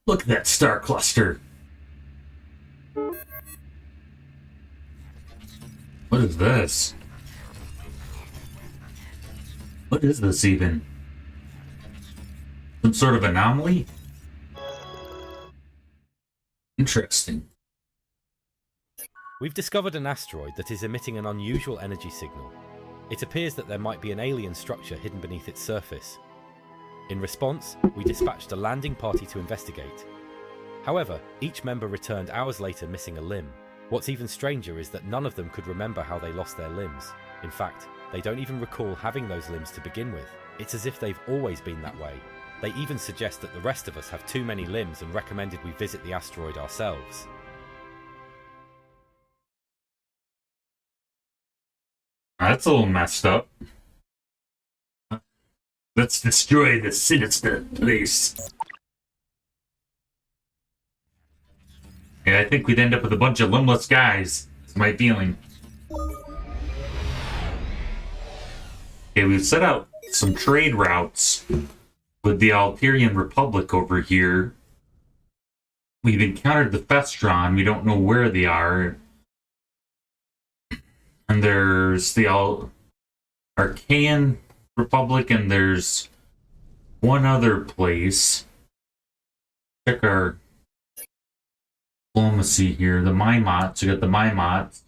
Look at that star cluster. What is this? What is this even? Some sort of anomaly? Interesting. We've discovered an asteroid that is emitting an unusual energy signal. It appears that there might be an alien structure hidden beneath its surface. In response, we dispatched a landing party to investigate. However, each member returned hours later missing a limb. What's even stranger is that none of them could remember how they lost their limbs. In fact, they don't even recall having those limbs to begin with. It's as if they've always been that way. They even suggest that the rest of us have too many limbs and recommended we visit the asteroid ourselves. That's a little messed up. Let's destroy the sinister place. Yeah, I think we'd end up with a bunch of limbless guys. That's my feeling. Okay, we've set out some trade routes with the Altarian Republic over here. We've encountered the Festron. We don't know where they are. And there's the Archaean Republic, and there's one other place. Check our diplomacy here. The Maimots. We got the Maimots.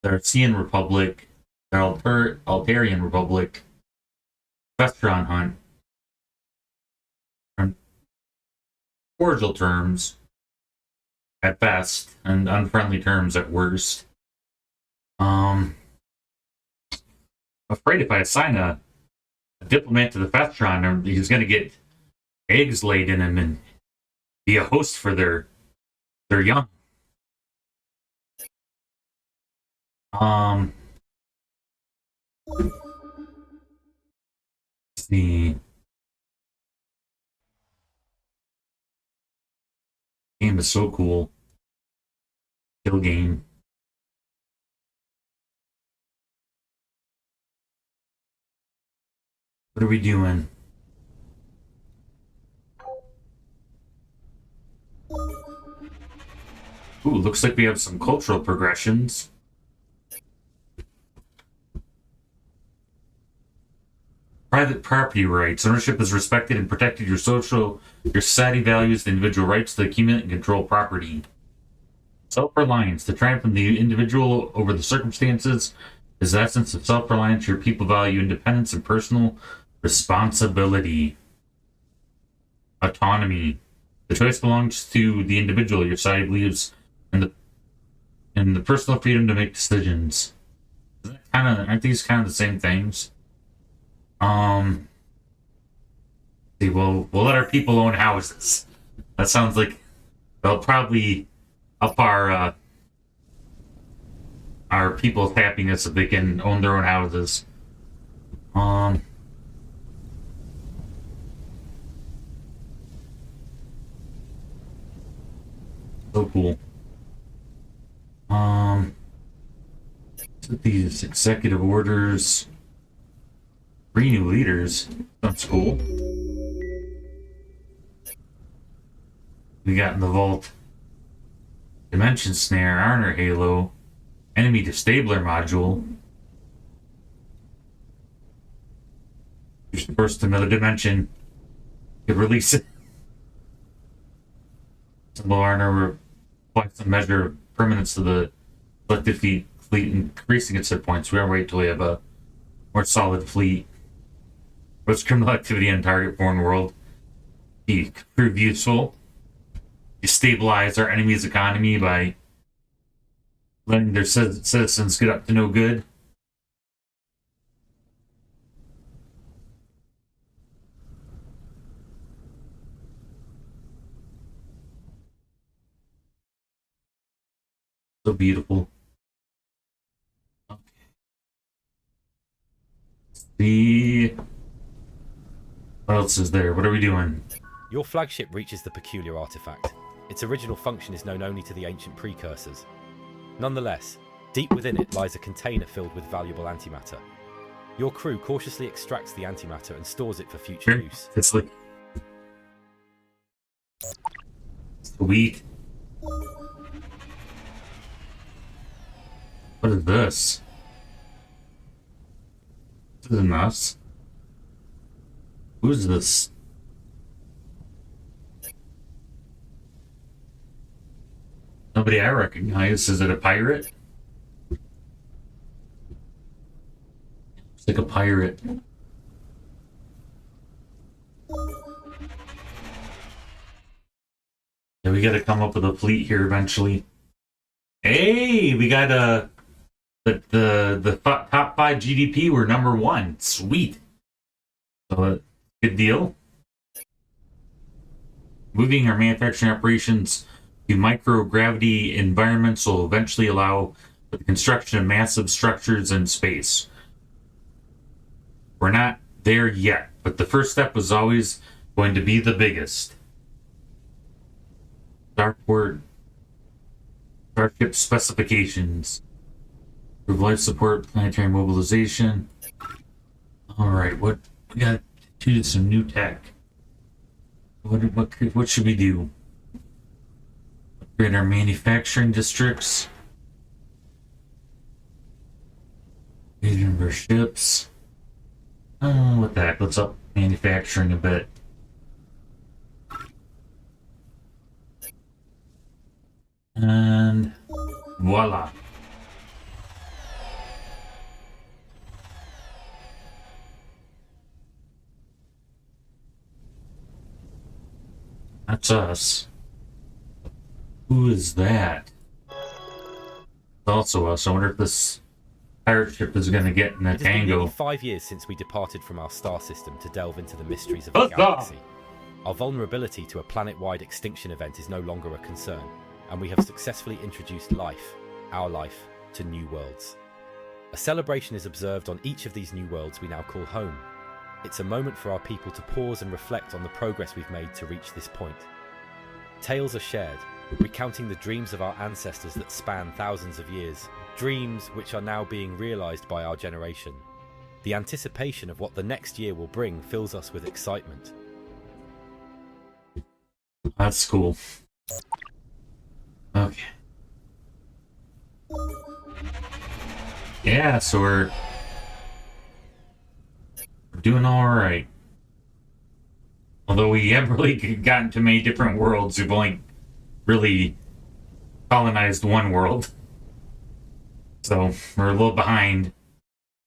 The Arcean Republic. The Altarian Republic. Vestron Hunt. On cordial terms at best, and unfriendly terms at worst. Afraid if I assign a diplomat to the Vestron, he's going to get eggs laid in him and be a host for their young. Let's see. Game is so cool. Kill game. What are we doing? Ooh, looks like we have some cultural progressions. Private property rights. Ownership is respected and protected. Your society values the individual rights to accumulate and control property. Self-reliance. The triumph of the individual over the circumstances is the essence of self-reliance. Your people value independence and personal responsibility. Autonomy. The choice belongs to the individual. Your society believes in the personal freedom to make decisions. Aren't these kind of the same things? See, we'll let our people own houses. That sounds like they'll probably up our people's happiness if they can own their own houses. So cool. These executive orders. 3 new leaders. That's cool. We got in the vault. Dimension Snare, Honor Halo, Enemy Disabler Module. Just burst another dimension. Could release it. Symbol Honor reflects a measure of permanence to the selected fleet, increasing its hit points. We're gonna wait till we have a more solid fleet. What's criminal activity on target foreign world? Prove useful. Destabilize our enemy's economy by letting their citizens get up to no good. So beautiful. Okay. See. What else is there? What are we doing? Your flagship reaches the peculiar artifact. Its original function is known only to the ancient precursors. Nonetheless, deep within it lies a container filled with valuable antimatter. Your crew cautiously extracts the antimatter and stores it for future use. It's like Sweet. What is this? This is nuts. Who's this? Nobody I recognize. Is it a pirate? It's like a pirate. Yeah, we gotta come up with a fleet here eventually. Hey, we got the top 5 GDP. We're number 1. Sweet. So, good deal. Moving our manufacturing operations to microgravity environments will eventually allow for the construction of massive structures in space. We're not there yet, but the first step was always going to be the biggest. Starship specifications. Improve life support, planetary mobilization. Alright, what we got to do some new tech. What should we do? Upgrade our manufacturing districts. Increase the number of ships. What the heck? Let's up manufacturing a bit. And voila. That's us. Who is that? It's also us. I wonder if this pirate ship is going to get in a It has been tango. nearly 5 years since we departed from our star system to delve into the mysteries of the galaxy. Our vulnerability to a planet-wide extinction event is no longer a concern, and we have successfully introduced life, our life, to new worlds. A celebration is observed on each of these new worlds we now call home. It's a moment for our people to pause and reflect on the progress we've made to reach this point. Tales are shared, recounting the dreams of our ancestors that span thousands of years, dreams which are now being realized by our generation. The anticipation of what the next year will bring fills us with excitement. That's cool. Okay. Yeah, so we're doing alright. Although we haven't really gotten to many different worlds, we've only really colonized one world. So we're a little behind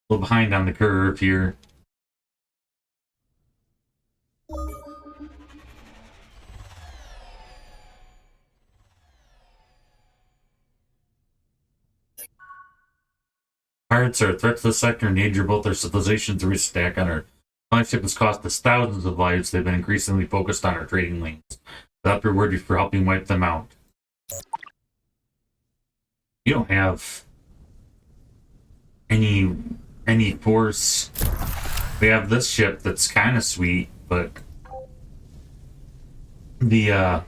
on the curve here. Pirates are a threat to the sector and endanger both our civilizations. The recent attack on our flagship has cost us thousands of lives. They've been increasingly focused on our trading lanes. Without reward you for helping wipe them out. You don't have any force. We have this ship that's kind of sweet, but the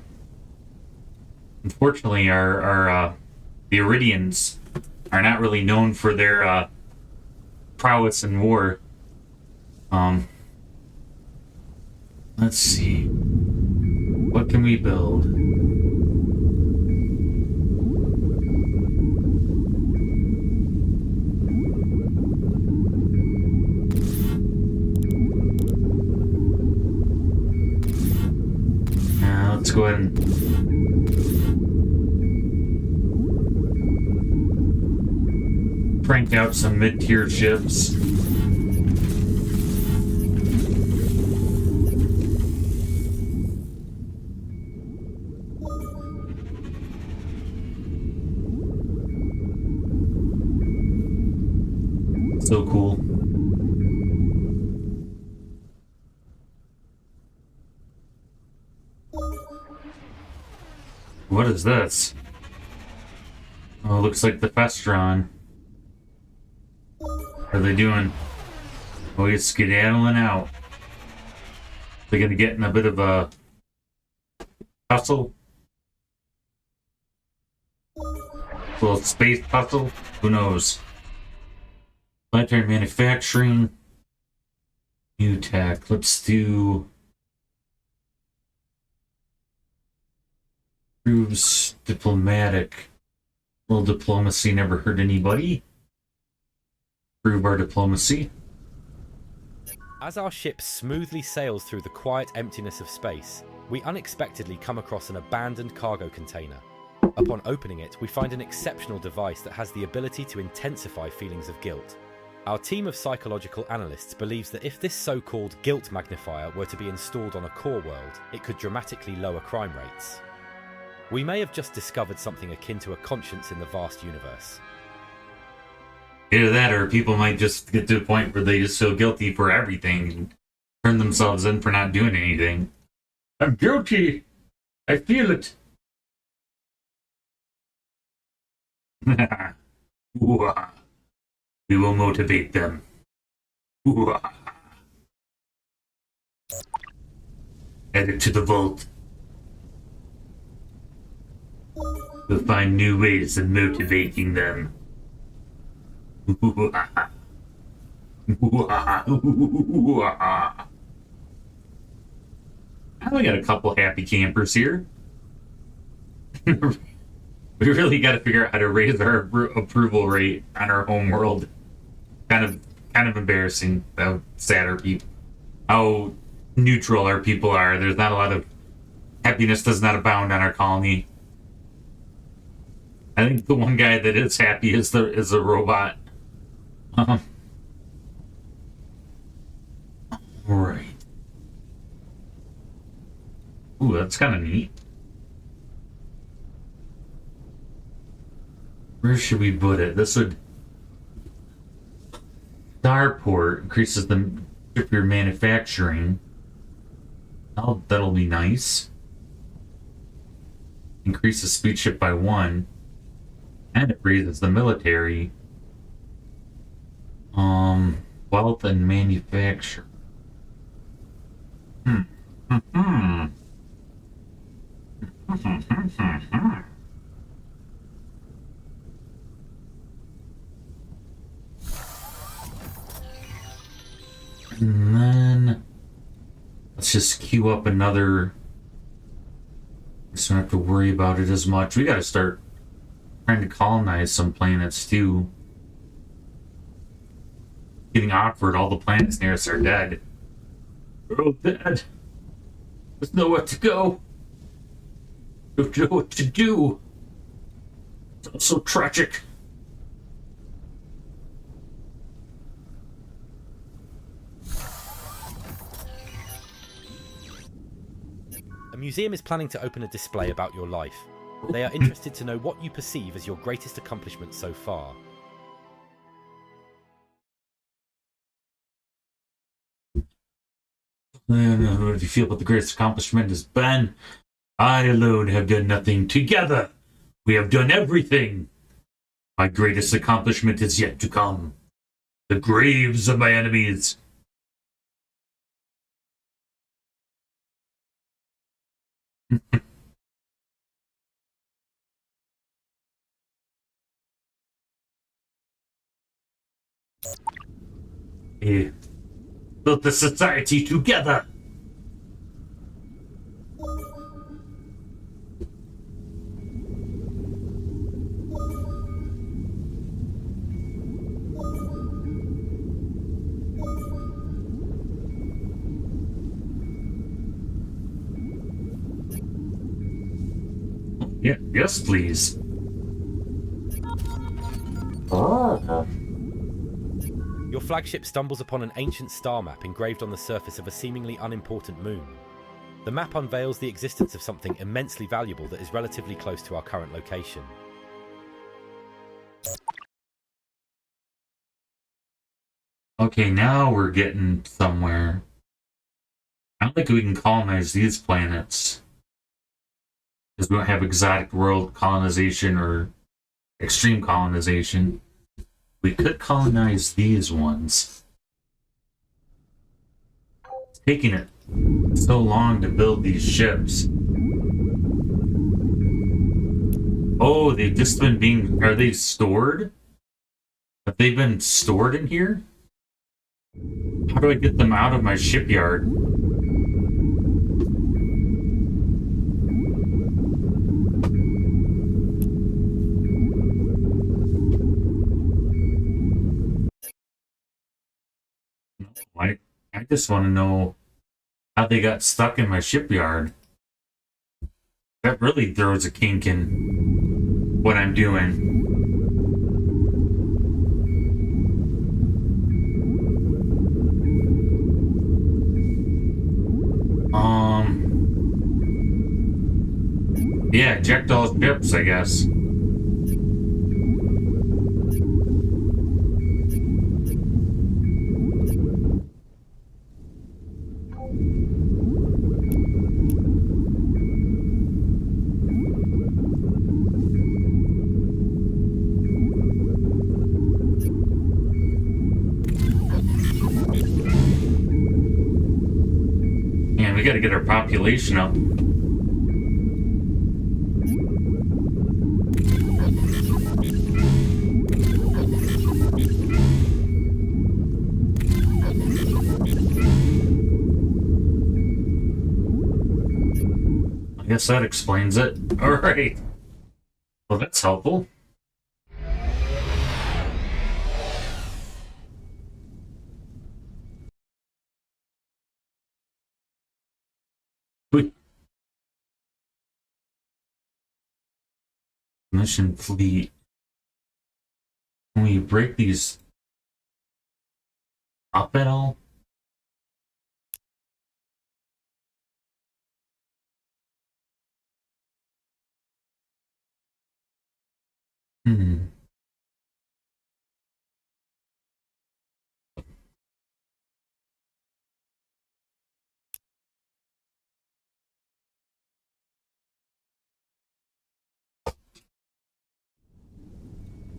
unfortunately our the Iridians are not really known for their prowess in war. Let's see. What can we build? Let's go ahead and crank out some mid-tier ships. So cool. What is this? Oh, looks like the Festron. What are they doing? Oh, he's skedaddling out. They're gonna get in a bit of a tussle. A little space tussle? Who knows? Planetary manufacturing. New tech. Let's do... Proves diplomatic. Well, diplomacy never hurt anybody. Prove our diplomacy. As our ship smoothly sails through the quiet emptiness of space, we unexpectedly come across an abandoned cargo container. Upon opening it, we find an exceptional device that has the ability to intensify feelings of guilt. Our team of psychological analysts believes that if this so-called guilt magnifier were to be installed on a core world, it could dramatically lower crime rates. We may have just discovered something akin to a conscience in the vast universe. Either that, or people might just get to a point where they just feel guilty for everything and turn themselves in for not doing anything. I'm guilty. I feel it. We will motivate them. Add it to the vault. We'll find new ways of motivating them. Now we got a couple happy campers here. We really got to figure out how to raise our approval rate on our home world. Kind of embarrassing how sad our people, how neutral our people are. There's not a lot of happiness. Does not abound on our colony. I think the one guy that is happy is a robot. Right. Ooh, that's kind of neat. Where should we put it? This would... Starport increases the shipyard manufacturing. Oh, that'll be nice. Increases speed ship by 1. And it raises the military. Wealth and manufacture. And then let's just queue up another. So I don't have to worry about it as much. We gotta start trying to colonize some planets too. Getting awkward, all the planets near us are dead. We're all dead. There's nowhere to go. Don't know what to do. It's all so tragic. A museum is planning to open a display about your life. They are interested to know what you perceive as your greatest accomplishment so far. What do you feel about the greatest accomplishment has been? I alone have done nothing. Together, we have done everything. My greatest accomplishment is yet to come. The graves of my enemies. We built the society together. Yeah, yes, please. Your flagship stumbles upon an ancient star map engraved on the surface of a seemingly unimportant moon. The map unveils the existence of something immensely valuable that is relatively close to our current location. Okay, now we're getting somewhere. I don't think we can colonize these planets. Because we don't have exotic world colonization or extreme colonization. We could colonize these ones. It's taking it so long to build these ships. Oh, they've just been being... Are they stored? Have they been stored in here? How do I get them out of my shipyard? just want to know how they got stuck in my shipyard. That really throws a kink in what I'm doing. Yeah, eject all ships, I guess. Man, we gotta get our population up. I guess that explains it. Alright. Well, that's helpful. Mission fleet. Can we break these up at all? Hmm.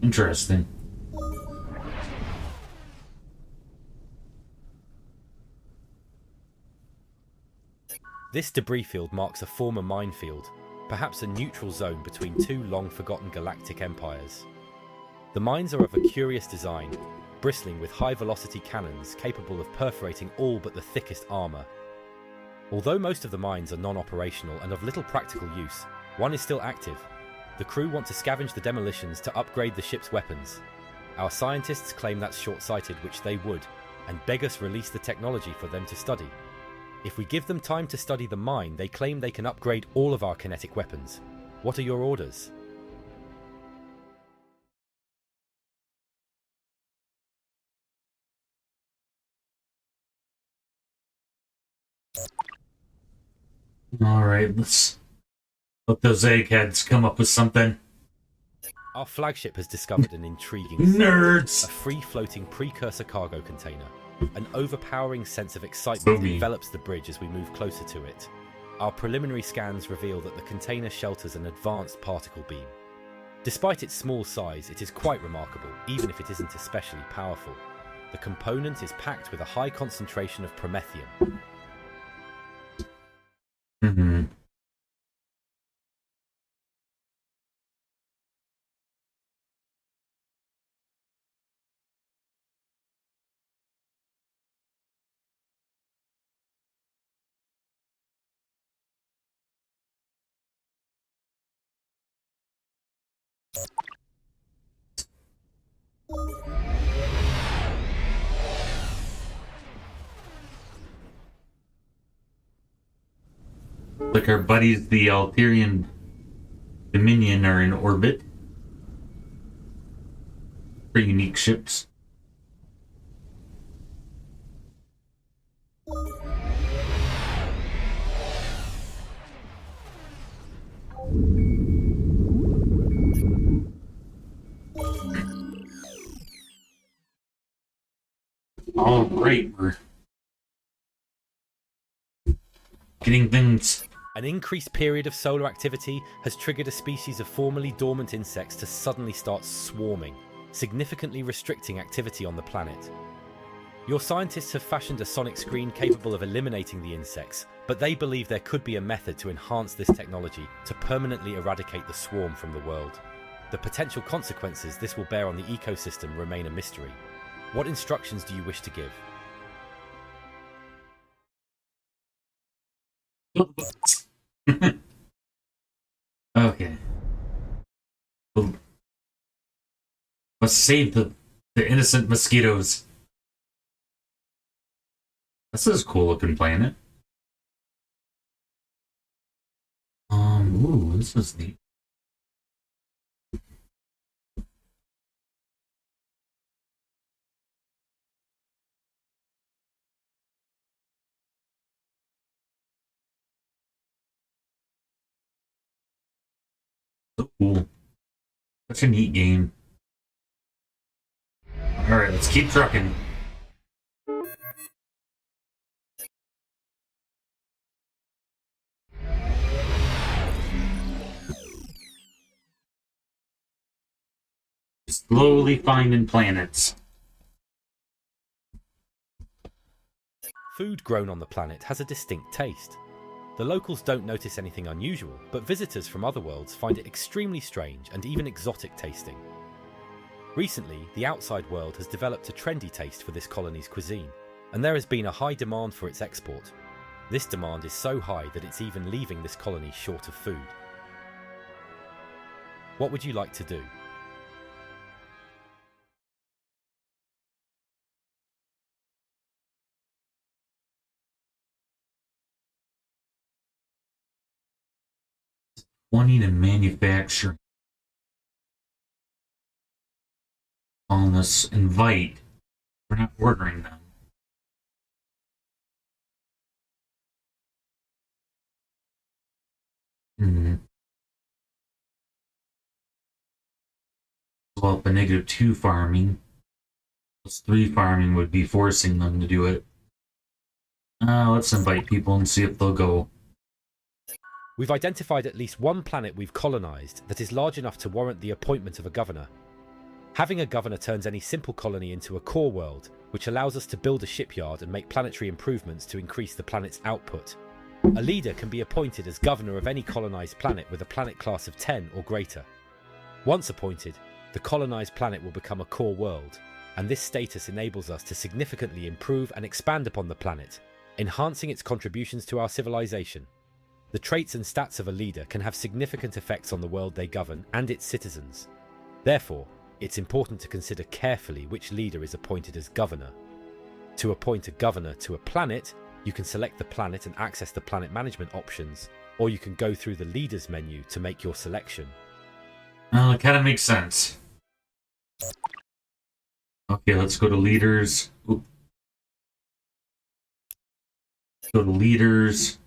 Interesting. This debris field marks a former minefield, perhaps a neutral zone between two long-forgotten galactic empires. The mines are of a curious design, bristling with high-velocity cannons capable of perforating all but the thickest armour. Although most of the mines are non-operational and of little practical use, one is still active. The crew want to scavenge the demolitions to upgrade the ship's weapons. Our scientists claim that's short-sighted, which they would, and beg us release the technology for them to study. If we give them time to study the mine, they claim they can upgrade all of our kinetic weapons. What are your orders? Alright, let's let those eggheads come up with something. Our flagship has discovered an intriguing Nerds! a free-floating precursor cargo container. An overpowering sense of excitement envelops the bridge as we move closer to it. Our preliminary scans reveal that the container shelters an advanced particle beam. Despite its small size, it is quite remarkable, even if it isn't especially powerful. The component is packed with a high concentration of promethium. Mm-hmm. Like our buddies, the Alterian Dominion, are in orbit. Pretty unique ships. All right, we're getting things. An increased period of solar activity has triggered a species of formerly dormant insects to suddenly start swarming, significantly restricting activity on the planet. Your scientists have fashioned a sonic screen capable of eliminating the insects, but they believe there could be a method to enhance this technology to permanently eradicate the swarm from the world. The potential consequences this will bear on the ecosystem remain a mystery. What instructions do you wish to give? Okay. Let's save the innocent mosquitoes. This is a cool looking planet. Ooh, this is neat. So cool. Such a neat game. Alright, let's keep trucking. Slowly finding planets. Food grown on the planet has a distinct taste. The locals don't notice anything unusual, but visitors from other worlds find it extremely strange and even exotic tasting. Recently, the outside world has developed a trendy taste for this colony's cuisine, and there has been a high demand for its export. This demand is so high that it's even leaving this colony short of food. What would you like to do? Wanting to manufacture. On this invite. We're not ordering them. Well, up a -2 farming. +3 farming would be forcing them to do it. Let's invite people and see if they'll go. We've identified at least one planet we've colonized that is large enough to warrant the appointment of a governor. Having a governor turns any simple colony into a core world, which allows us to build a shipyard and make planetary improvements to increase the planet's output. A leader can be appointed as governor of any colonized planet with a planet class of 10 or greater. Once appointed, the colonized planet will become a core world, and this status enables us to significantly improve and expand upon the planet, enhancing its contributions to our civilization. The traits and stats of a leader can have significant effects on the world they govern and its citizens. Therefore, it's important to consider carefully which leader is appointed as governor. To appoint a governor to a planet, you can select the planet and access the planet management options, or you can go through the leaders menu to make your selection. Well, it kind of makes sense. Okay, let's go to leaders. Oop. Go to leaders.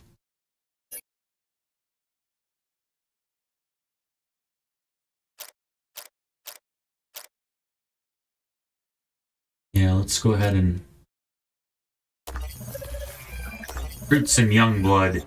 Yeah, let's go ahead and recruit some young blood.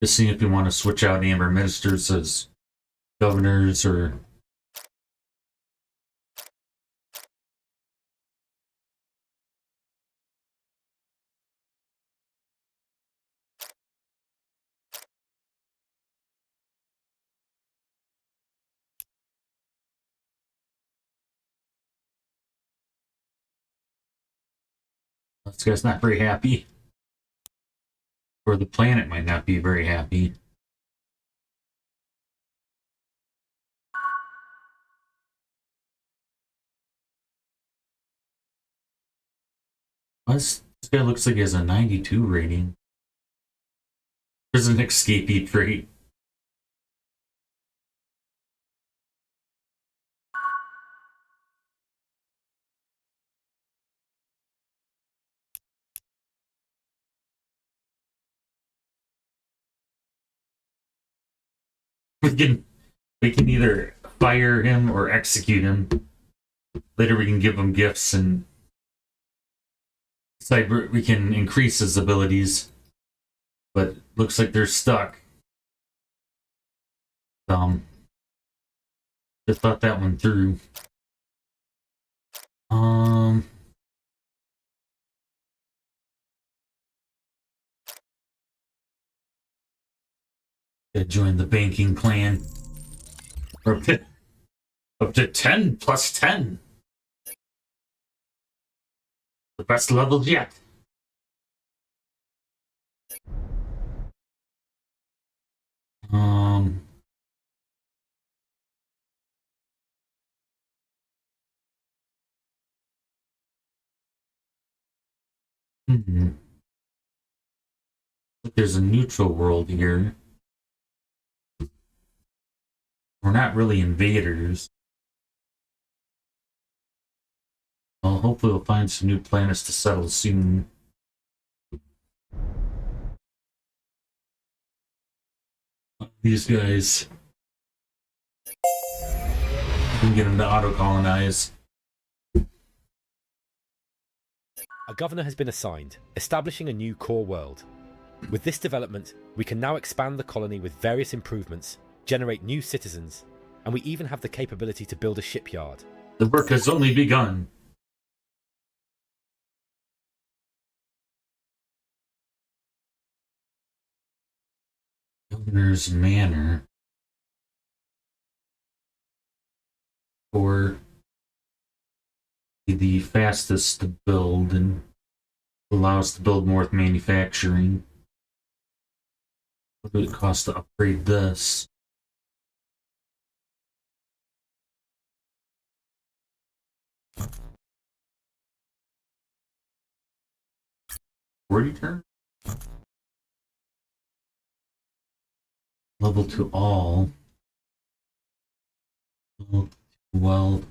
Just seeing if we want to switch out Amber Ministers as governors or... This guy's not very happy. Or the planet might not be very happy. This guy looks like he has a 92 rating. There's an escapee trait. We can either fire him or execute him. Later we can give him gifts and decide we can increase his abilities. But looks like they're stuck. Just thought that one through. Join the banking clan. Or Up to 10 plus 10. The best levels yet. Um. Hmm. There's a neutral world here. We're not really invaders. Well, hopefully we'll find some new planets to settle soon. These guys. We can get them to auto-colonize. A governor has been assigned, establishing a new core world. With this development, we can now expand the colony with various improvements, generate new citizens, and we even have the capability to build a shipyard. The work has only begun. Governor's Manor. For the fastest to build and allow us to build more with manufacturing. What would it cost to upgrade this? Return? Level to all. Well.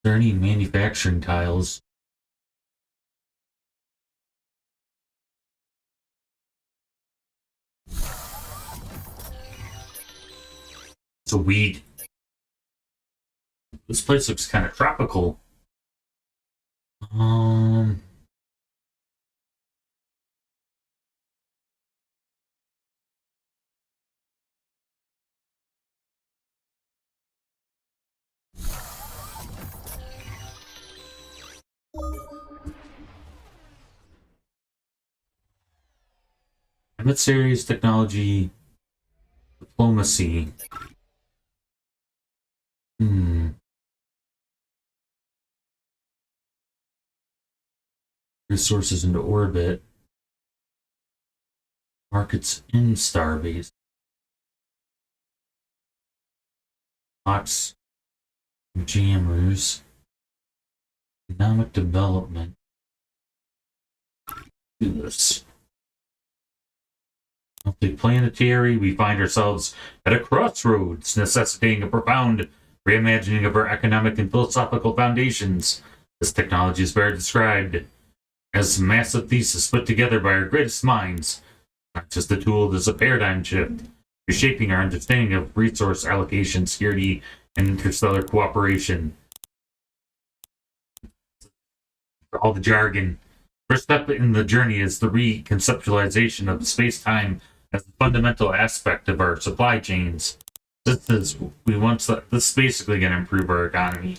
Is there any manufacturing tiles? It's a weed. This place looks kind of tropical. Series technology, diplomacy. Resources into orbit. Markets in Starbase. Box jammers. Economic development. Do this. Multi-planetary, we find ourselves at a crossroads, necessitating a profound reimagining of our economic and philosophical foundations. This technology is better described as a massive thesis put together by our greatest minds. Not just a tool, it is a paradigm shift, reshaping our understanding of resource allocation, security, and interstellar cooperation. All the jargon. First step in the journey is the reconceptualization of space-time as a fundamental aspect of our supply chains. This is basically going to improve our economy.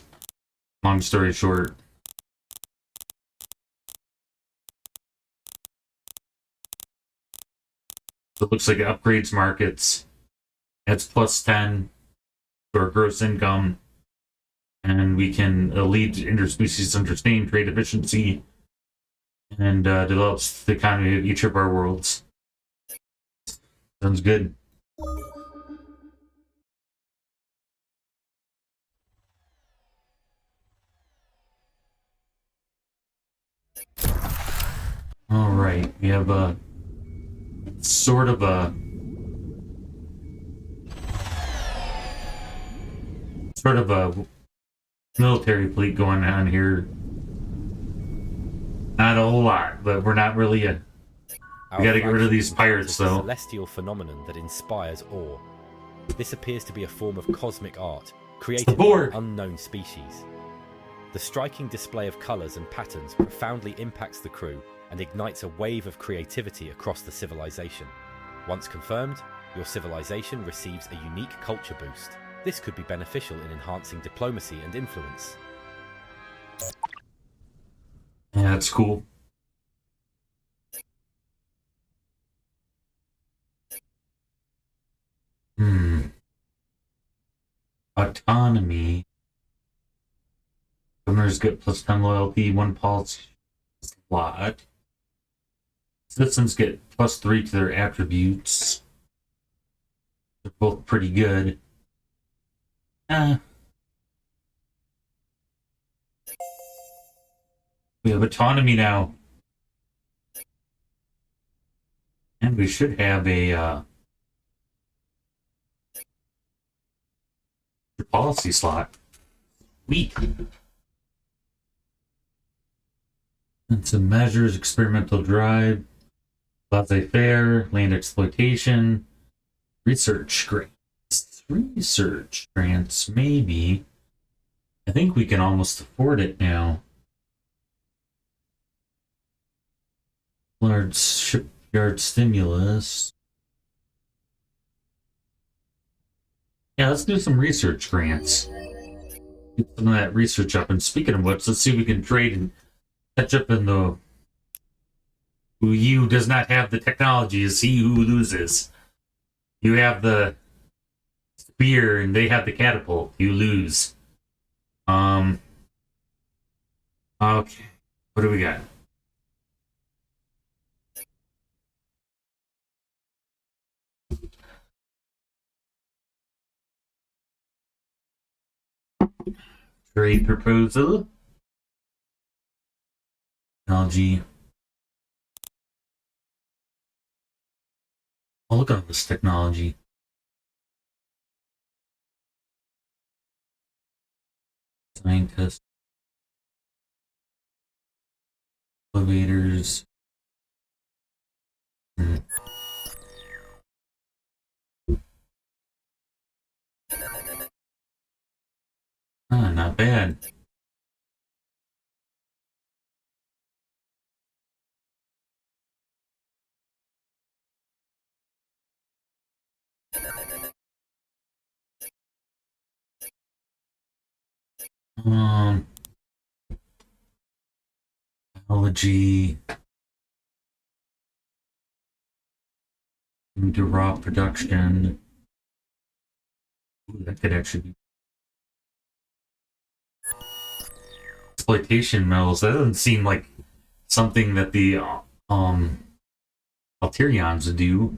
Long story short. So it looks like it upgrades markets. Adds plus 10 to our gross income. And we can lead interspecies understanding, trade efficiency, and develops the economy of each of our worlds. Sounds good. All right, we have a sort of a military fleet going on here. Not a whole lot, but we're not really a. We gotta get rid of these pirates, though. A celestial phenomenon that inspires awe. This appears to be a form of cosmic art created by an unknown species. The striking display of colours and patterns profoundly impacts the crew and ignites a wave of creativity across the civilization. Once confirmed, your civilization receives a unique culture boost. This could be beneficial in enhancing diplomacy and influence. Yeah, that's cool. Autonomy. Governors get plus 10 loyalty, 1 policy slot. Citizens get plus 3 to their attributes. They're both pretty good. We have autonomy now. And we should have a policy slot. Sweet. And some measures, experimental drive, laissez-faire, land exploitation, research grants. Research grants, maybe. I think we can almost afford it now. Large shipyard stimulus. Yeah, let's do some research grants. Get some of that research up. And speaking of which, let's see if we can trade and catch up in the... He who does not have the technology is he who loses. You have the spear and they have the catapult. You lose. Okay. What do we got? Trade proposal. Technology. Oh, look at this technology. Scientists. Elevators. Not bad. Biology. Into raw production. Ooh, that could actually be. Exploitation metals. That doesn't seem like something that the Alterions would do.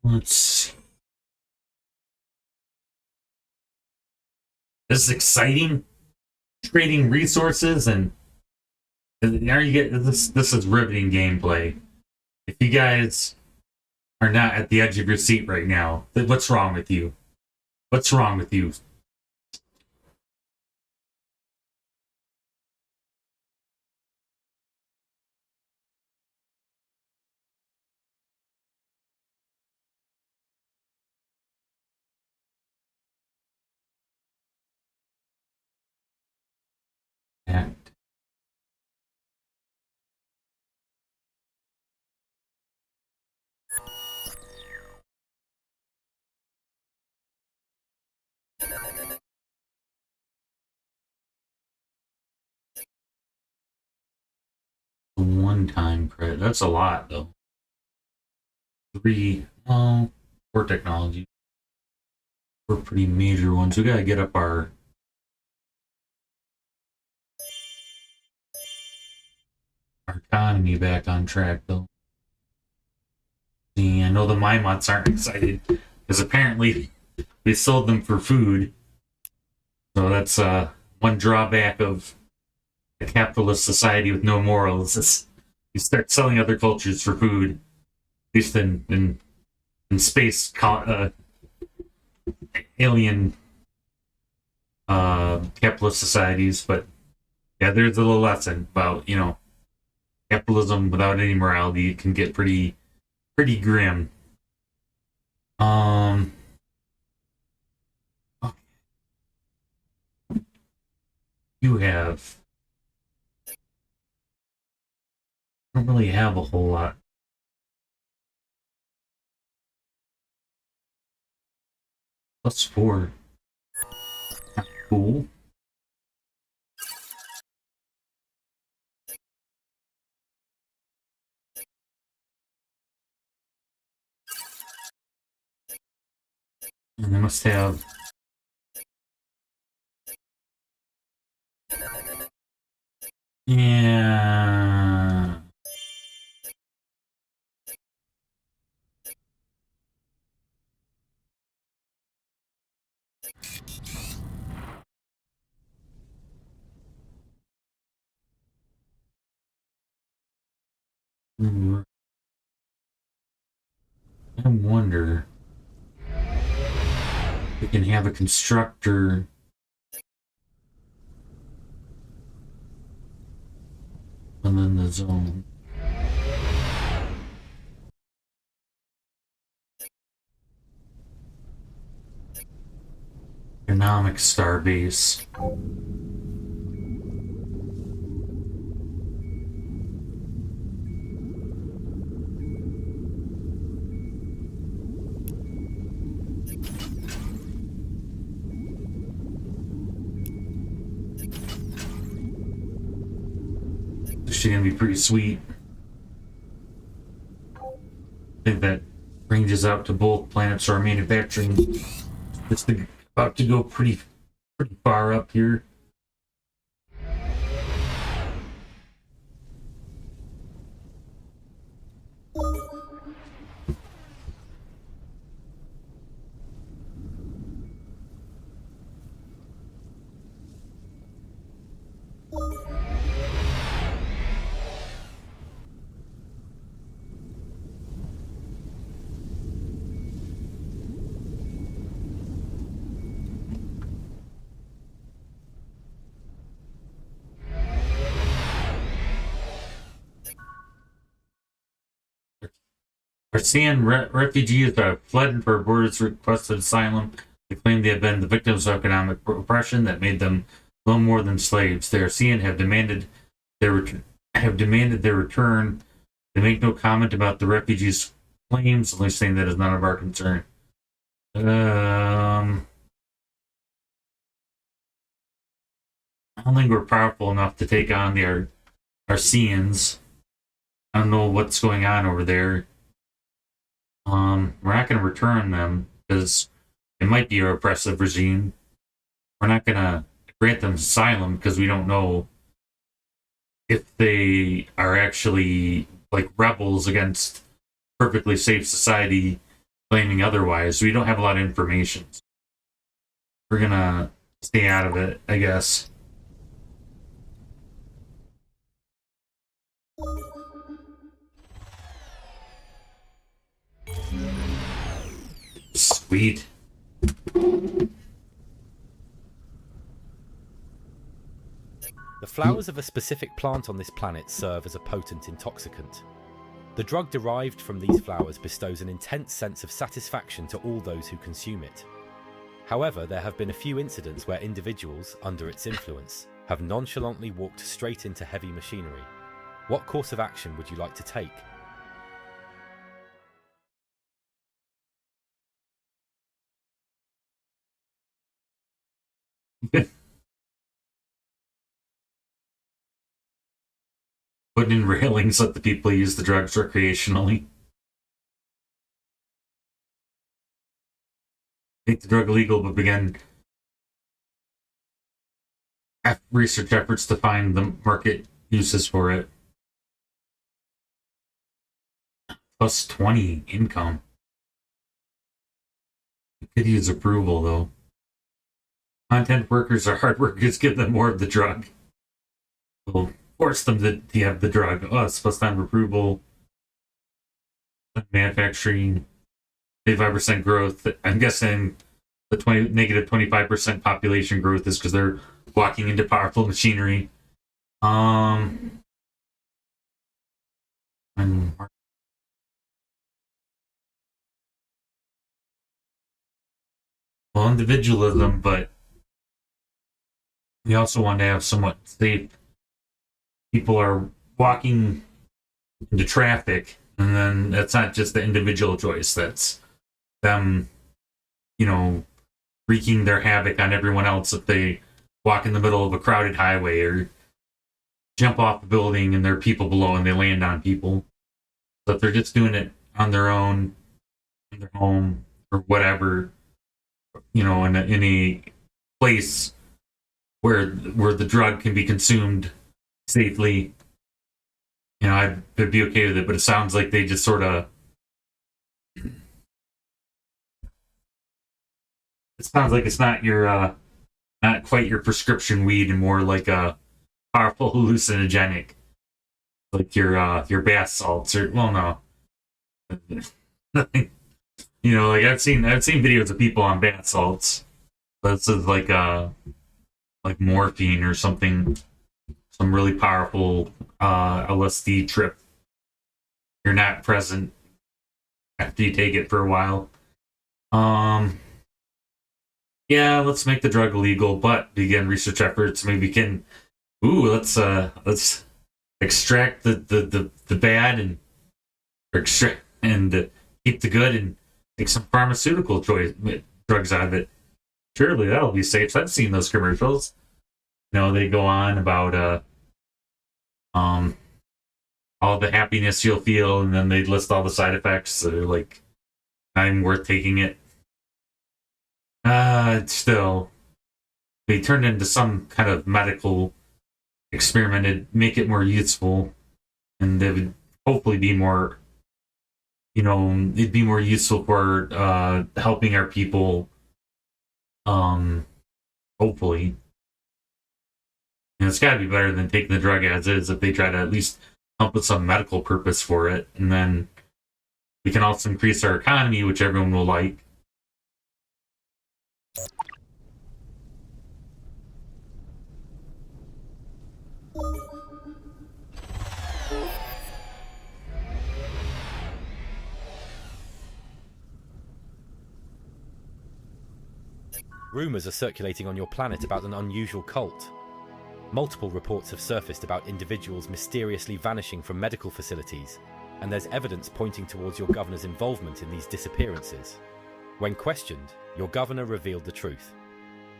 Let's see. This is exciting. Trading resources and now you get this. This is riveting gameplay. If you guys are not at the edge of your seat right now, what's wrong with you? What's wrong with you? Act. One-time credit. That's a lot, though. 3, 4 technology. 4 pretty major ones. We gotta get up our economy back on track, though. See, I know the Maimonts aren't excited because apparently we sold them for food. So that's one drawback of a capitalist society with no morals. Is you start selling other cultures for food, at least in space, alien capitalist societies. But yeah, there's a little lesson about, you know, capitalism without any morality can get pretty grim. Okay. You have, I don't really have a whole lot. +4. Cool. And they must have. Yeah. I wonder if we can have a constructor and then the zone. Economic starbase. This is gonna be pretty sweet. I think that ranges out to both planets or manufacturing. It's about to go pretty far up here. Arcean refugees have fled for borders requested asylum. They claim they have been the victims of economic oppression that made them little more than slaves. The Arcean have demanded their return. They make no comment about the refugees' claims, only saying that is none of our concern. I don't think we're powerful enough to take on the Arceans. I don't know what's going on over there. We're not going to return them because it might be an oppressive regime. We're not going to grant them asylum because we don't know if they are actually like rebels against perfectly safe society claiming otherwise. We don't have a lot of information. We're going to stay out of it, I guess. Sweet. The flowers of a specific plant on this planet serve as a potent intoxicant. The drug derived from these flowers bestows an intense sense of satisfaction to all those who consume it. However, there have been a few incidents where individuals, under its influence, have nonchalantly walked straight into heavy machinery. What course of action would you like to take? Put in railings, let the people use the drugs recreationally. Make the drug illegal, but begin research efforts to find the market uses for it. +20 income. We could use approval, though. Content workers are hard workers, give them more of the drug. We'll force them to have the drug. Oh, it's supposed to have approval. Manufacturing, 85% growth. I'm guessing the negative 25% population growth is because they're walking into powerful machinery. And well, individualism, but we also want to have somewhat safe. People are walking into traffic, and then that's not just the individual choice. That's them, wreaking their havoc on everyone else if they walk in the middle of a crowded highway or jump off a building and there are people below and they land on people. So if they're just doing it on their own, in their home or whatever, in a place where the drug can be consumed safely, I'd be okay with it. But it sounds like they just sort of. It sounds like it's not not quite your prescription weed, and more like a powerful hallucinogenic, like your bath salts, or well, no. Like I've seen videos of people on bath salts. This is like morphine or something, some really powerful LSD trip. You're not present after you take it for a while. Yeah, let's make the drug illegal, but begin research efforts. Maybe we can. Let's extract the bad and extract and keep the good and take some pharmaceutical drugs out of it. Surely that'll be safe. I've seen those commercials. They go on about all the happiness you'll feel, and then they list all the side effects. So they're like, I'm worth taking it. Still, they turned into some kind of medical experiment. It'd make it more useful, and it would hopefully be more, it'd be more useful for helping our people. Hopefully, it's got to be better than taking the drug as is. If they try to at least come up with some medical purpose for it, and then we can also increase our economy, which everyone will like. Rumours are circulating on your planet about an unusual cult. Multiple reports have surfaced about individuals mysteriously vanishing from medical facilities, and there's evidence pointing towards your governor's involvement in these disappearances. When questioned, your governor revealed the truth.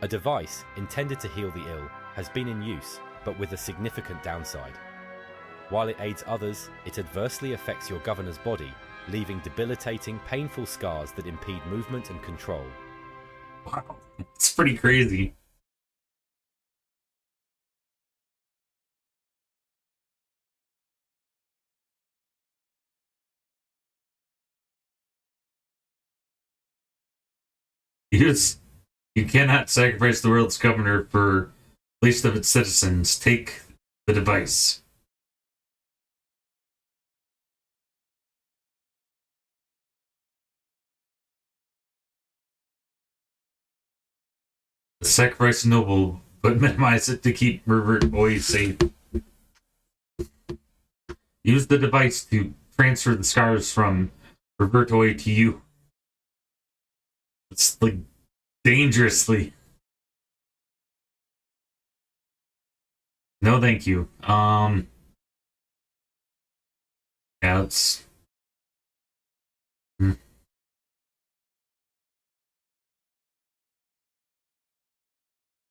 A device intended to heal the ill has been in use, but with a significant downside. While it aids others, it adversely affects your governor's body, leaving debilitating, painful scars that impede movement and control. Wow, it's pretty crazy. You cannot sacrifice the world's governor for least of its citizens. Take the device. Sacrifice noble, but minimize it to keep Revert Boy safe. Use the device to transfer the scars from Roberto to you. It's like dangerously. No, thank you. Yeah, it's.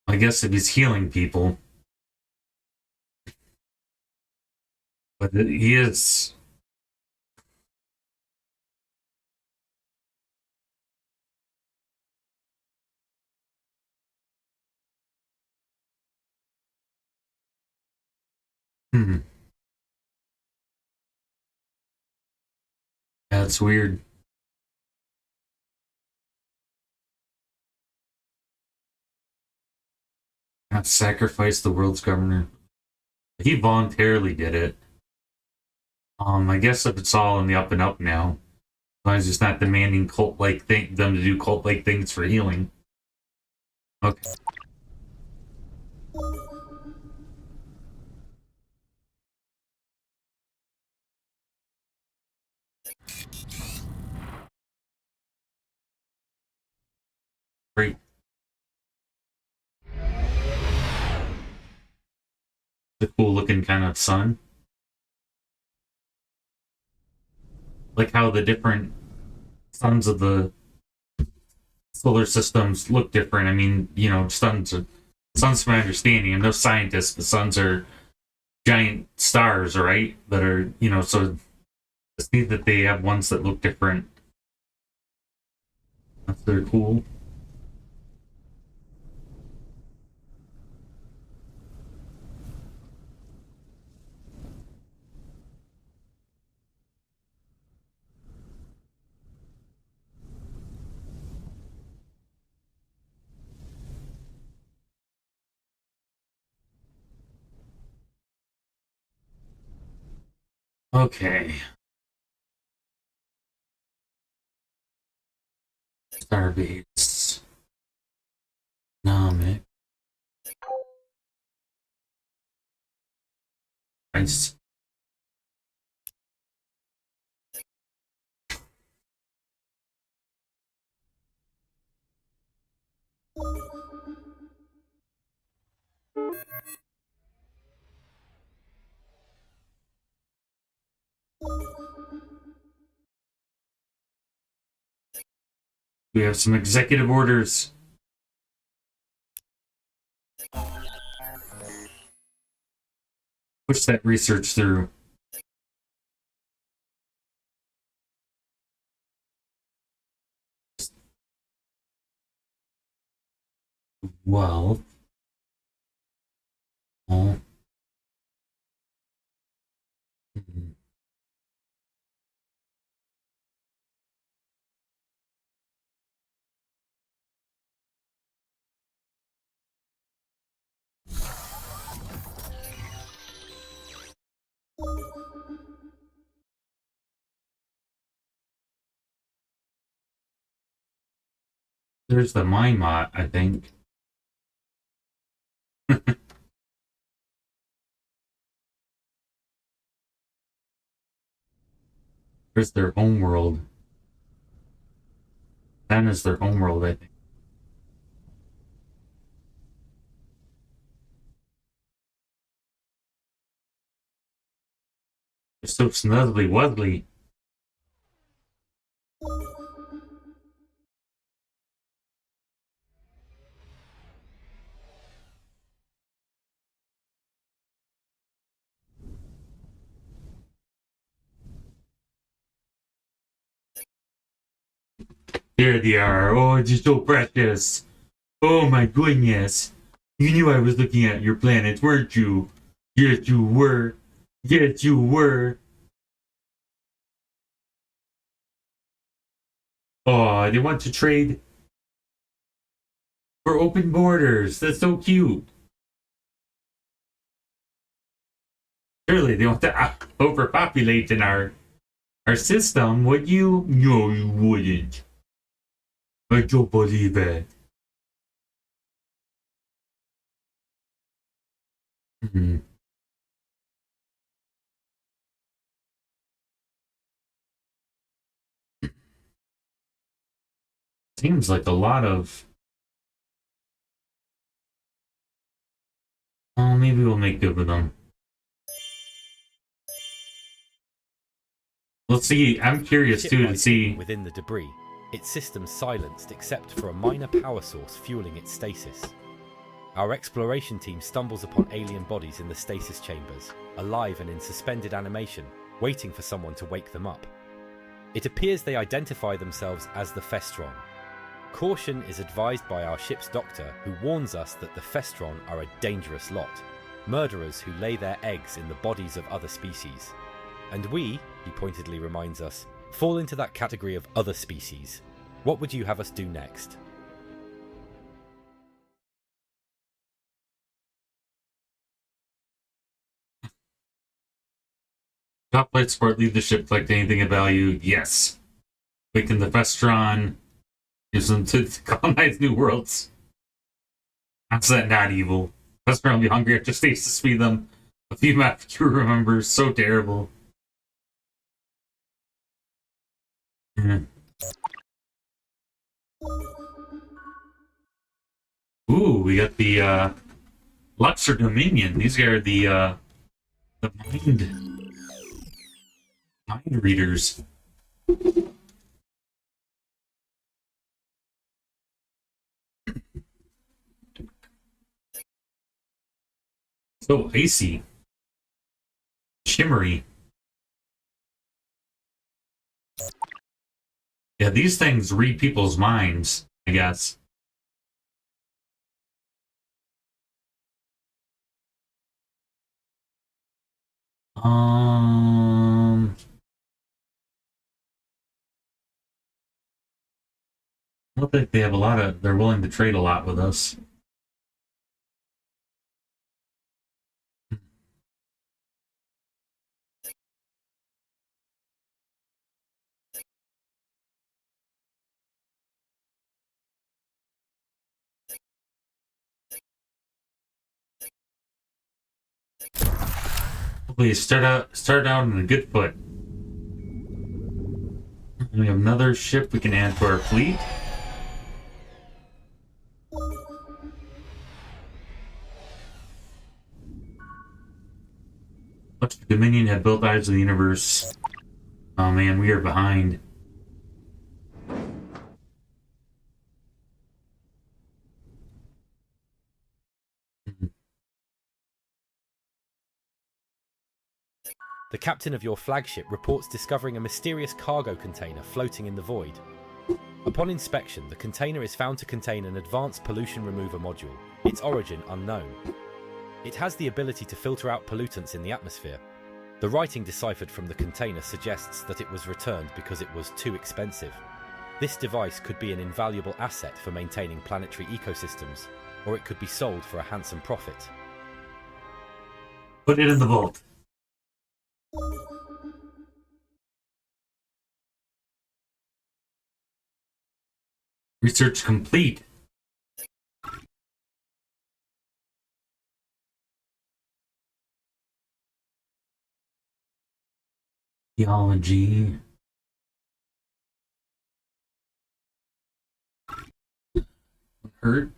I guess if he's healing people, but he is. That's weird. Not sacrifice the world's governor. He voluntarily did it. I guess if it's all in the up and up now, as long as it's not demanding cult-like them to do cult-like things for healing. Okay. Great. The cool looking kind of sun. Like how the different suns of the solar systems look different. I mean, you know, suns, from my understanding, I'm no scientist, but suns are giant stars, right? That are, you know, so it's neat that they have ones that look different. That's very cool. Okay. Starbase. Namek. Nice. We have some executive orders. Push that research through. Well. Oh. There's the mine mod, I think. There's their homeworld. That is their homeworld, I think. They're so snuggly wuggly. There they are. Oh, it's just so precious. Oh my goodness. You knew I was looking at your planets, weren't you? Yes, you were. Yes, you were. Oh, they want to trade for open borders. That's so cute. Surely they want to overpopulate in our system, would you? No, you wouldn't. I don't believe it. Hmm. Seems like a lot of. Oh, maybe we'll make good with them. Let's see. I'm curious too to see. Within the debris, its systems silenced except for a minor power source fueling its stasis. Our exploration team stumbles upon alien bodies in the stasis chambers, alive and in suspended animation, waiting for someone to wake them up. It appears they identify themselves as the Festron. Caution is advised by our ship's doctor, who warns us that the Festron are a dangerous lot, murderers who lay their eggs in the bodies of other species. And we, he pointedly reminds us, fall into that category of other species. What would you have us do next? Top flight support leadership collect anything of value? Yes. Waken the Vestron. Use them to colonize new worlds. How's that not evil? That's currently hungry after stasis feed them a few map crew remembers. So terrible. Mm. Ooh, we got the Luxor Dominion. These are the mind readers. So icy, shimmery. Yeah, these things read people's minds, I guess. I don't think they have a lot of. They're willing to trade a lot with us. Hopefully, start out on a good foot. We have another ship we can add to our fleet. Much Dominion had built Eyes of the Universe. Oh man, we are behind. The captain of your flagship reports discovering a mysterious cargo container floating in the void. Upon inspection, the container is found to contain an advanced pollution remover module, its origin unknown. It has the ability to filter out pollutants in the atmosphere. The writing deciphered from the container suggests that it was returned because it was too expensive. This device could be an invaluable asset for maintaining planetary ecosystems, or it could be sold for a handsome profit. Put it in the vault. Research complete. Theology. Hurt.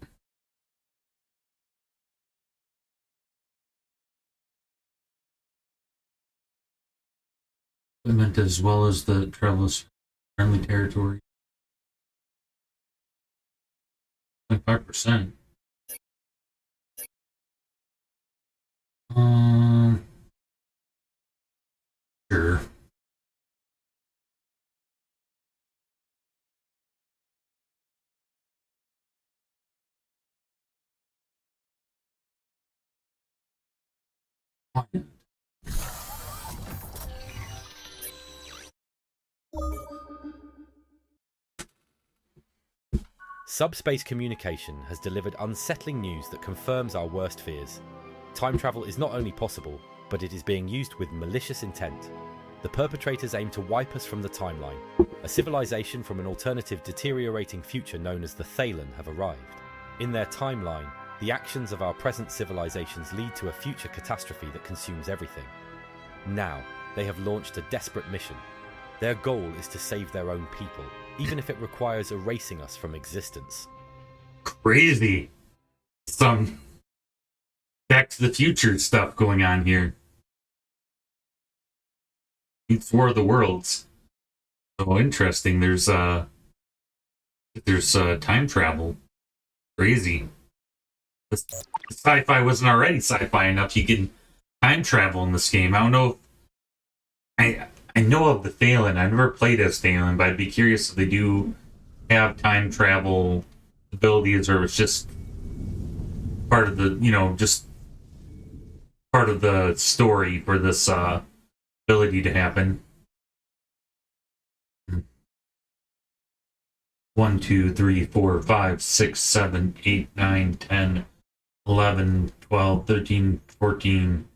Equipment as well as the travelers friendly territory. 25%. Sure. Subspace communication has delivered unsettling news that confirms our worst fears. Time travel is not only possible, but it is being used with malicious intent. The perpetrators aim to wipe us from the timeline. A civilization from an alternative deteriorating future known as the Thalen have arrived. In their timeline, the actions of our present civilizations lead to a future catastrophe that consumes everything. Now, they have launched a desperate mission. Their goal is to save their own people, even if it requires erasing us from existence. Crazy. Some Back to the Future stuff going on here. It's War of the Worlds. So interesting. There's time travel. Crazy. The sci-fi wasn't already sci-fi enough. You can time travel in this game. I don't know. I know of the Thalen. I've never played as Thalen, but I'd be curious if they do have time travel abilities, or it's just part of the, just part of the story for this ability to happen. 1, 2, 3, 4, 5, 6, 7, 8, 9, 10, 11, 12, 13, 14.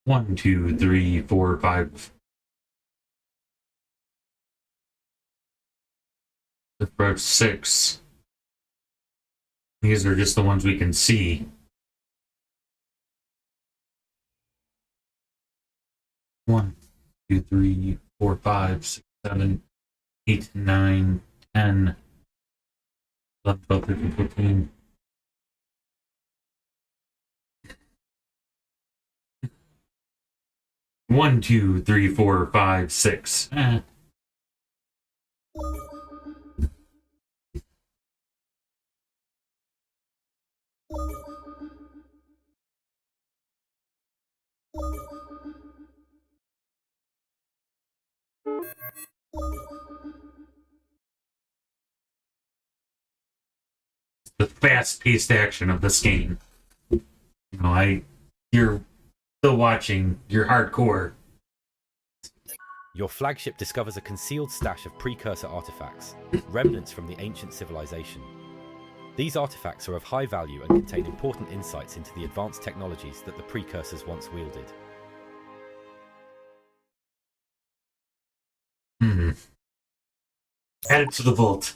1, 2, 3, 4, 5. Approach 6. These are just the ones we can see. 1, 2, 3, 4, 5, 6, 7, 8, 9, 10, 11, 12, 13, 14. One, two, three, four, five, six. The fast-paced action of this game. You know, you're still watching. You're hardcore. Your flagship discovers a concealed stash of precursor artifacts, remnants from the ancient civilization. These artifacts are of high value and contain important insights into the advanced technologies that the precursors once wielded. Add it to the vault.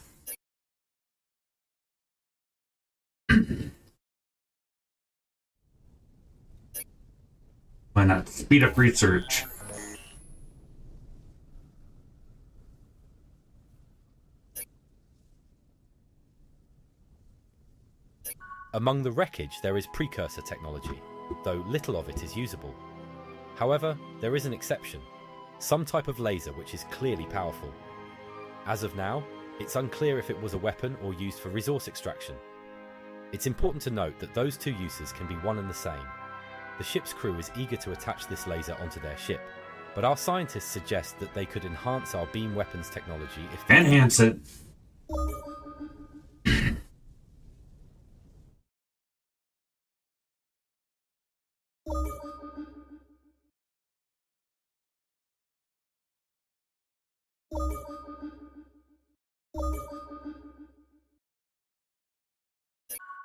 Why not? Speed up research. Among the wreckage there is precursor technology, though little of it is usable. However, there is an exception, some type of laser which is clearly powerful. As of now, it's unclear if it was a weapon or used for resource extraction. It's important to note that those two uses can be one and the same. The ship's crew is eager to attach this laser onto their ship, but our scientists suggest that they could enhance our beam weapons technology if they... Enhance it.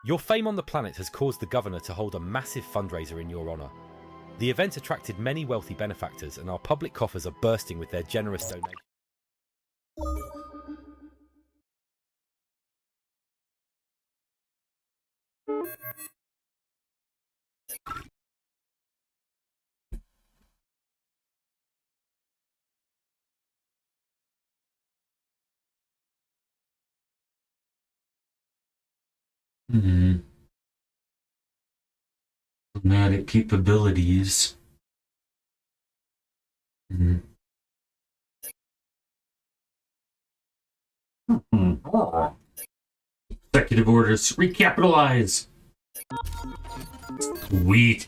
Your fame on the planet has caused the governor to hold a massive fundraiser in your honor. The event attracted many wealthy benefactors, and our public coffers are bursting with their generous donations. Dramatic capabilities. Executive orders. Recapitalize. Sweet.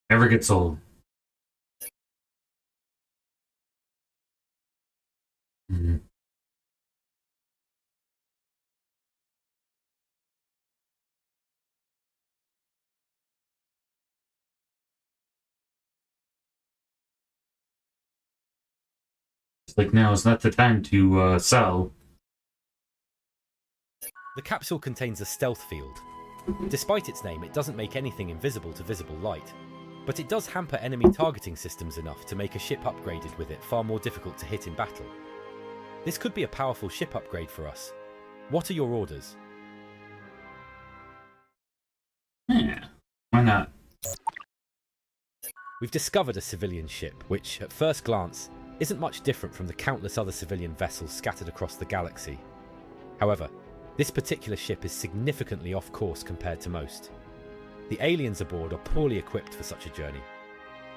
Never gets old. Like now is not the time to sell. The capsule contains a stealth field. Despite its name, it doesn't make anything invisible to visible light, but it does hamper enemy targeting systems enough to make a ship upgraded with it far more difficult to hit in battle. This could be a powerful ship upgrade for us. What are your orders? Yeah, why not? We've discovered a civilian ship, which, at first glance, isn't much different from the countless other civilian vessels scattered across the galaxy. However, this particular ship is significantly off course compared to most. The aliens aboard are poorly equipped for such a journey.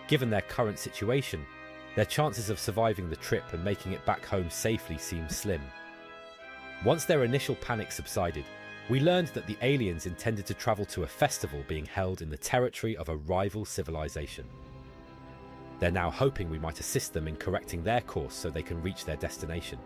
Given their current situation, their chances of surviving the trip and making it back home safely seem slim. Once their initial panic subsided, we learned that the aliens intended to travel to a festival being held in the territory of a rival civilization. They're now hoping we might assist them in correcting their course so they can reach their destination.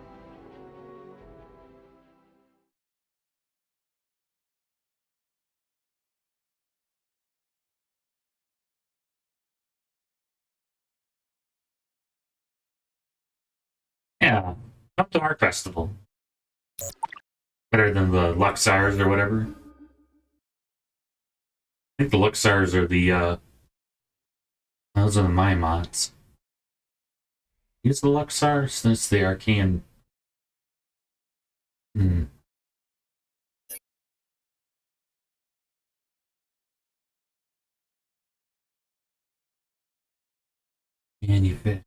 Yeah, come to our festival. Better than the Luxars or whatever. I think the Luxars are the, those are the Maimots. Use the Luxars? That's the Arcane Hmm. Manufacturing.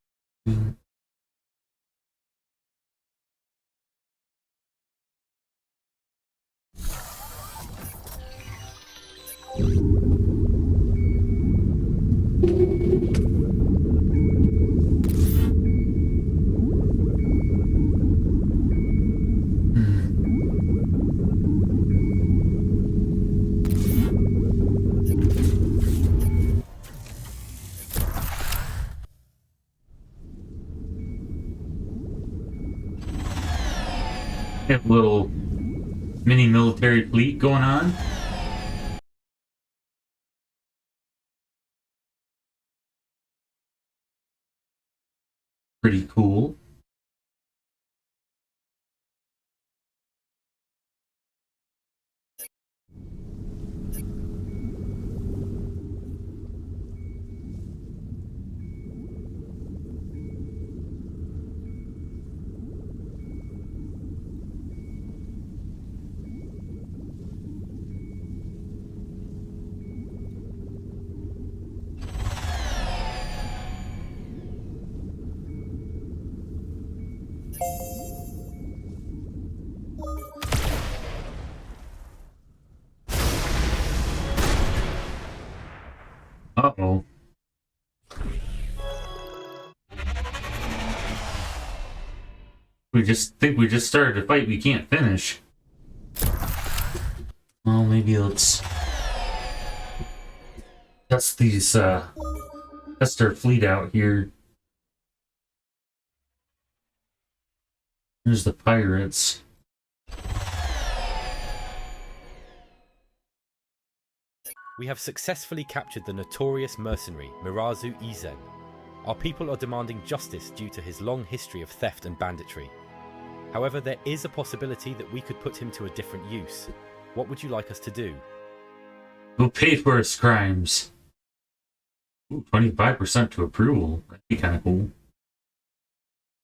Have a little mini military fleet going on. Pretty cool. Uh-oh. We just started a fight we can't finish. Well, maybe let's test test our fleet out here. There's the pirates. We have successfully captured the notorious mercenary Mirazu Izen. Our people are demanding justice due to his long history of theft and banditry. However, there is a possibility that we could put him to a different use. What would you like us to do? We'll pay for his crimes. Ooh, 25% to approval. That'd be kind of cool.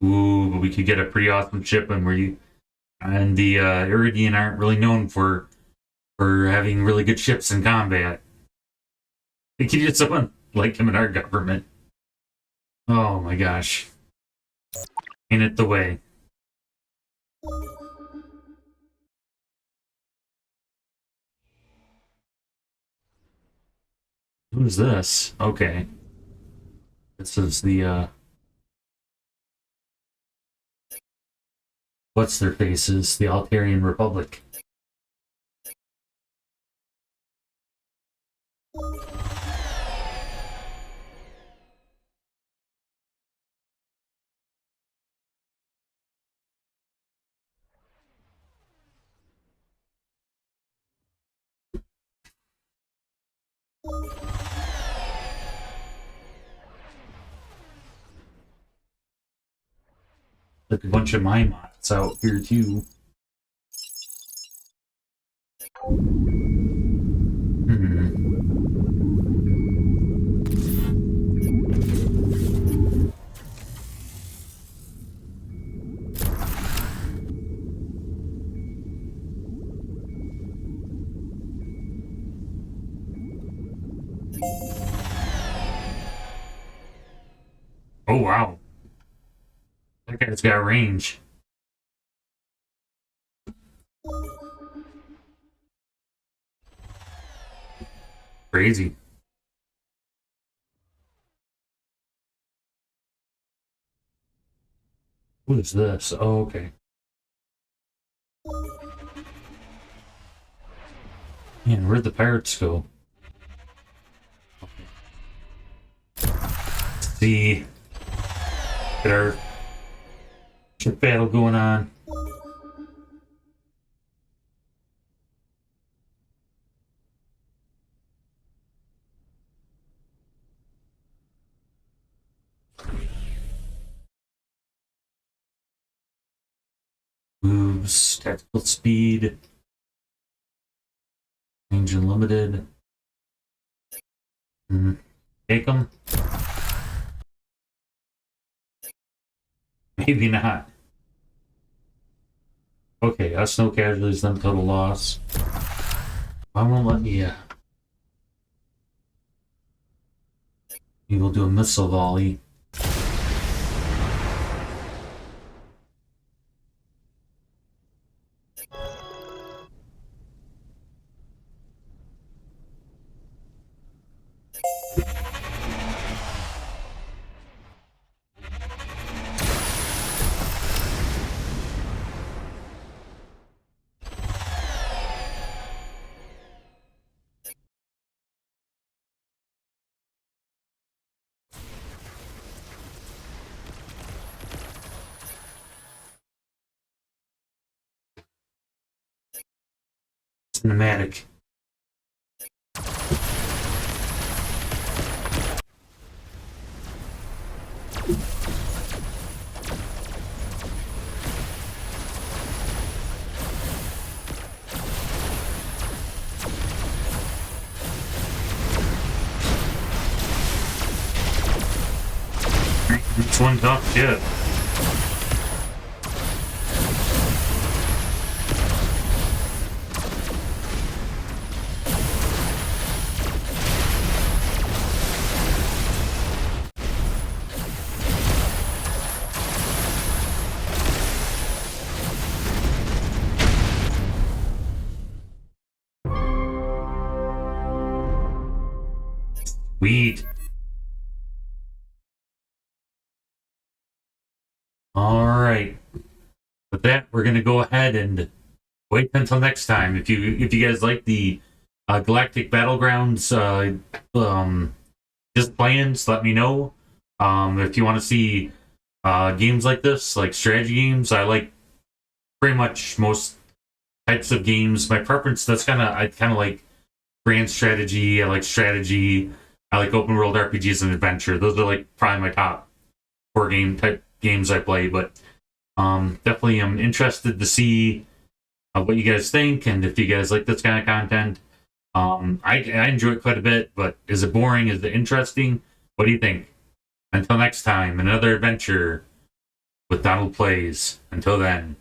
Ooh, but we could get a pretty awesome ship, and the Iridian aren't really known for having really good ships in combat. We could get someone like him in our government. Oh my gosh. Ain't it the way? Who's this? Okay. This is the, what's their faces? The Altarian Republic. Like a bunch of my mods out here too. Hmm. Oh wow. That guy's got range. Crazy. What is this? Oh, okay. Man, where'd the pirates go? See, get our ship battle going on. Moves, tactical speed, range unlimited. Take them. Maybe not. Okay, us no casualties, them total loss. I won't let me. We will do a missile volley. Cinematic. It's one tough ship. Sweet. Alright. With that, we're gonna go ahead and wait until next time. If you guys like the Galactic Battlegrounds just plans, let me know. If you want to see games like this, like strategy games, I like pretty much most types of games. My preference, I kind of like grand strategy. I like strategy. I like open world RPGs and adventure. Those are like probably my top 4 game type games I play. But definitely I'm interested to see what you guys think, and if you guys like this kind of content. I enjoy it quite a bit, but is it boring? Is it interesting? What do you think? Until next time, another adventure with Donald Plays. Until then.